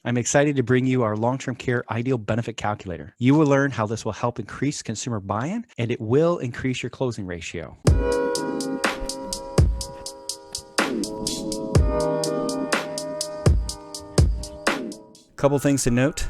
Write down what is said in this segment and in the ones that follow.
I'm excited to bring you our long-term care ideal benefit calculator. You will learn how this will help increase consumer buy-in, and it will increase your closing ratio. Couple things to note.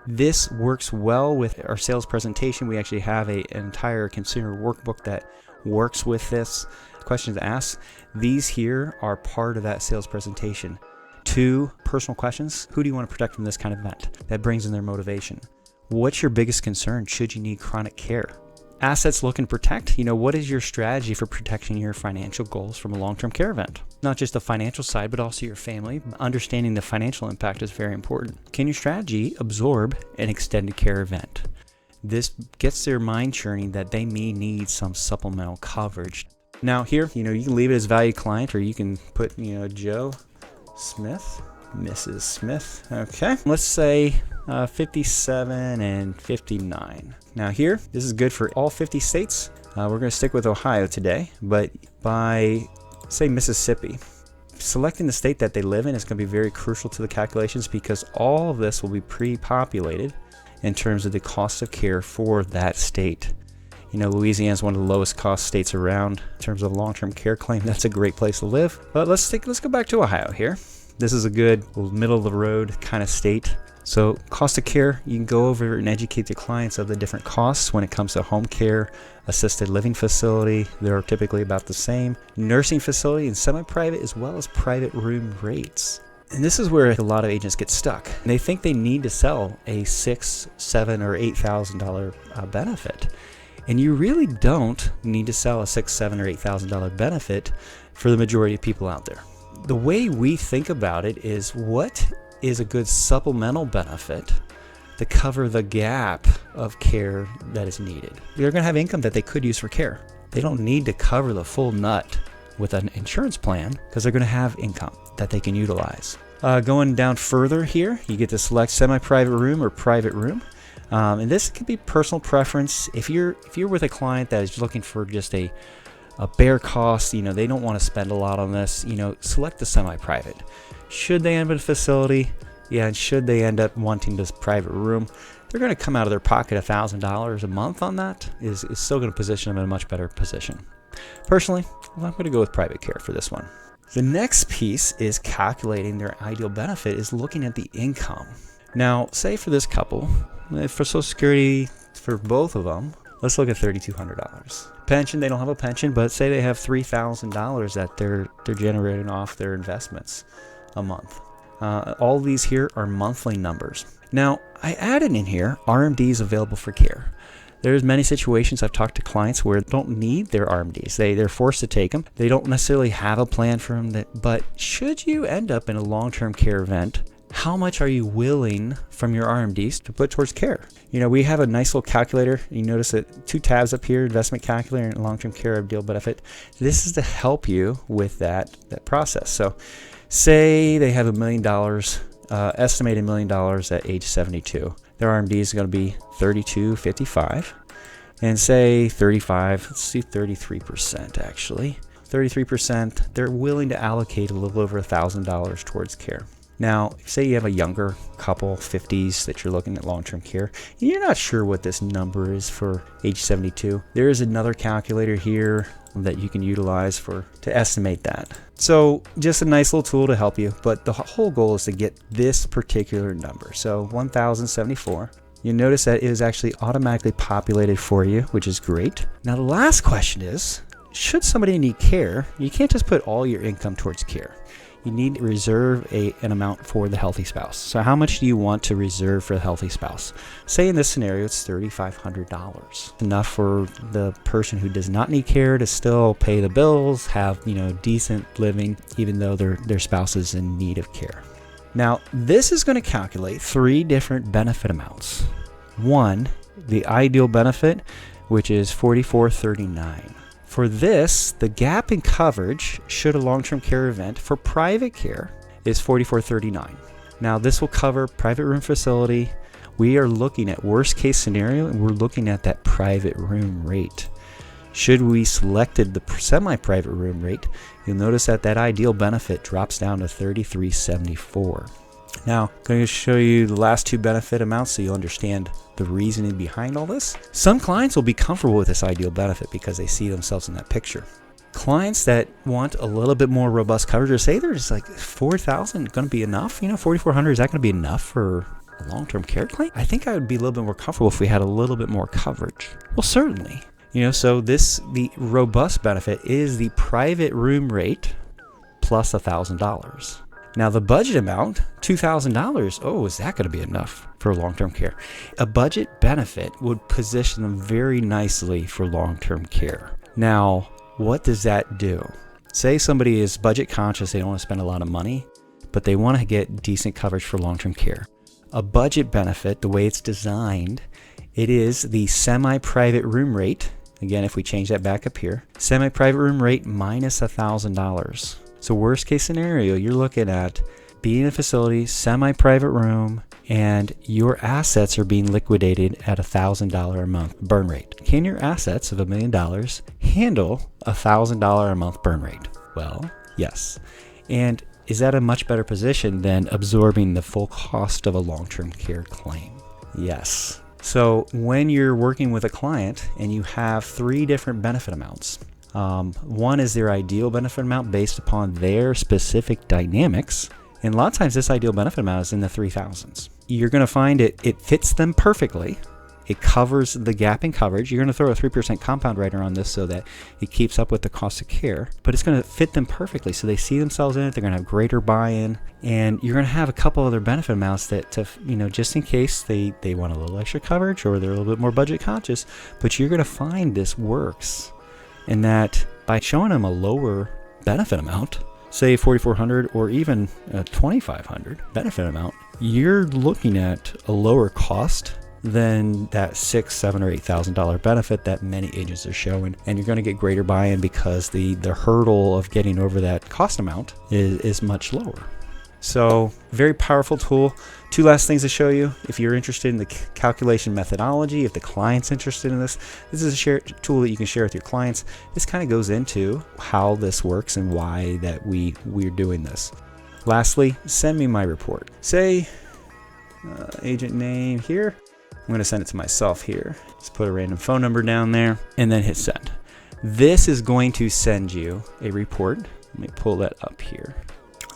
This works well with our sales presentation. We actually have an entire consumer workbook that works with this. Questions to ask. These here are part of that sales presentation. 2 personal questions. Who do you want to protect from this kind of event? That brings in their motivation. What's your biggest concern should you need chronic care? Assets looking to protect. What is your strategy for protecting your financial goals from a long-term care event? Not just the financial side, but also your family. Understanding the financial impact is very important. Can your strategy absorb an extended care event? This gets their mind churning that they may need some supplemental coverage. Now here, you can leave it as valued client, or you can put, Joe Smith, Mrs. Smith. Okay, let's say 57 and 59. Now here, this is good for all 50 states. We're going to stick with Ohio today, but by, say, Mississippi, selecting the state that they live in is going to be very crucial to the calculations, because all of this will be pre-populated in terms of the cost of care for that state. Louisiana is one of the lowest cost states around in terms of long-term care claim. That's a great place to live. But let's go back to Ohio here. This is a good middle of the road kind of state. So cost of care, you can go over and educate the clients of the different costs when it comes to home care, assisted living facility. They're typically about the same. Nursing facility and semi-private, as well as private room rates. And this is where a lot of agents get stuck. They think they need to sell a $6,000, $7,000, or $8,000 benefit. And you really don't need to sell a $6,000, $7,000, or $8,000 benefit for the majority of people out there. The way we think about it is, what is a good supplemental benefit to cover the gap of care that is needed? They're going to have income that they could use for care. They don't need to cover the full nut with an insurance plan, because they're going to have income that they can utilize. Going down further here, you get to select semi-private room or private room. And this could be personal preference. If you're with a client that is looking for just a bare cost, they don't want to spend a lot on this, select the semi-private. Should they end up in a facility, and should they end up wanting this private room, they're going to come out of their pocket $1,000 a month on that. Is still going to position them in a much better position. Personally, I'm going to go with private care for this one. The next piece is calculating their ideal benefit, is looking at the income. Now, say for this couple, for Social Security, for both of them, let's look at $3,200. Pension, they don't have a pension, but say they have $3,000 that they're generating off their investments a month. All these here are monthly numbers. Now, I added in here RMDs available for care. There's many situations I've talked to clients where they don't need their RMDs. They're forced to take them. They don't necessarily have a plan for them, but should you end up in a long-term care event, how much are you willing from your RMDs to put towards care? We have a nice little calculator. You notice that 2 tabs up here, investment calculator and long-term care ideal benefit. This is to help you with that process. So say they have $1 million, estimated $1 million at age 72. Their RMD is going to be $32.55, and say 35, let's see, 33% actually. 33%, they're willing to allocate a little over $1,000 towards care. Now, say you have a younger couple, 50s, that you're looking at long-term care, and you're not sure what this number is for age 72. There is another calculator here that you can utilize to estimate that. So just a nice little tool to help you, but the whole goal is to get this particular number. So 1,074. You notice that it is actually automatically populated for you, which is great. Now the last question is, should somebody need care, you can't just put all your income towards care. You need to reserve an amount for the healthy spouse. So how much do you want to reserve for the healthy spouse? Say in this scenario, it's $3,500. Enough for the person who does not need care to still pay the bills, have decent living, even though their spouse is in need of care. Now, this is going to calculate 3 different benefit amounts. 1, the ideal benefit, which is $44.39. For this, the gap in coverage should a long-term care event for private care is $44.39. Now, this will cover private room facility. We are looking at worst case scenario, and we're looking at that private room rate. Should we selected the semi-private room rate, you'll notice that ideal benefit drops down to $33.74. Now, I'm going to show you the last two benefit amounts so you'll understand the reasoning behind all this. Some clients will be comfortable with this ideal benefit because they see themselves in that picture. Clients that want a little bit more robust coverage, or say there's like 4,000 going to be enough, 4,400, is that going to be enough for a long-term care claim? I think I would be a little bit more comfortable if we had a little bit more coverage. Well, certainly. So the robust benefit is the private room rate plus $1,000. Now the budget amount, $2,000, oh, is that going to be enough for long-term care? A budget benefit would position them very nicely for long-term care. Now, what does that do? Say somebody is budget conscious, they don't want to spend a lot of money, but they want to get decent coverage for long-term care. A budget benefit, the way it's designed, it is the semi-private room rate. Again, if we change that back up here, semi-private room rate minus $1,000. So worst case scenario, you're looking at being in a facility, semi-private room, and your assets are being liquidated at $1,000 a month burn rate. Can your assets of $1 million handle $1,000 a month burn rate? Well, yes. And is that a much better position than absorbing the full cost of a long-term care claim? Yes. So when you're working with a client and you have 3 different benefit amounts, one is their ideal benefit amount based upon their specific dynamics. And a lot of times this ideal benefit amount is in the 3,000s. You're going to find it fits them perfectly. It covers the gap in coverage. You're going to throw a 3% compound rider on this so that it keeps up with the cost of care, but it's going to fit them perfectly. So they see themselves in it. They're going to have greater buy-in, and you're going to have a couple other benefit amounts that, just in case they want a little extra coverage or they're a little bit more budget conscious, but you're going to find this works. And that by showing them a lower benefit amount, say $4,400 or even a $2,500 benefit amount, you're looking at a lower cost than that $6,000, $7,000, or $8,000 benefit that many agents are showing, and you're going to get greater buy-in because the hurdle of getting over that cost amount is much lower. So very powerful tool. 2 last things to show you. If you're interested in the calculation methodology, if the client's interested in this is a tool that you can share with your clients. This kind of goes into how this works and why that we're doing this. Lastly, send me my report. Say agent name here. I'm going to send it to myself here. Just put a random phone number down there and then hit send. This is going to send you a report. Let me pull that up here.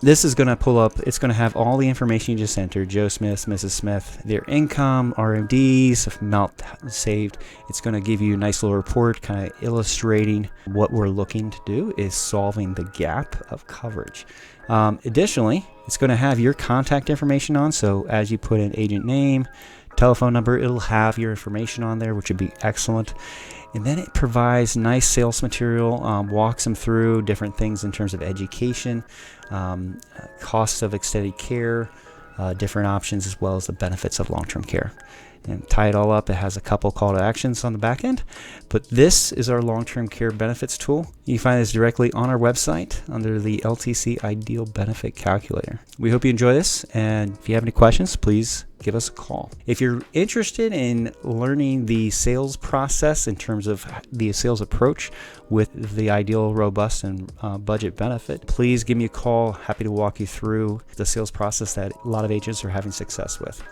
This is going to pull up, it's going to have all the information you just entered, Joe Smith, Mrs. Smith, their income, RMDs, amount saved. It's going to give you a nice little report kind of illustrating what we're looking to do is solving the gap of coverage. Additionally, it's going to have your contact information on, so as you put in agent name, telephone number, it'll have your information on there, which would be excellent. And then it provides nice sales material, walks them through different things in terms of education, costs of extended care, different options, as well as the benefits of long-term care. And tie it all up, it has a couple call to actions on the back end. But this is our long-term care benefits tool. You can find this directly on our website under the LTC Ideal Benefit Calculator. We hope you enjoy this, and if you have any questions, please give us a call. If you're interested in learning the sales process in terms of the sales approach with the ideal, robust, and budget benefit, please give me a call. Happy to walk you through the sales process that a lot of agents are having success with.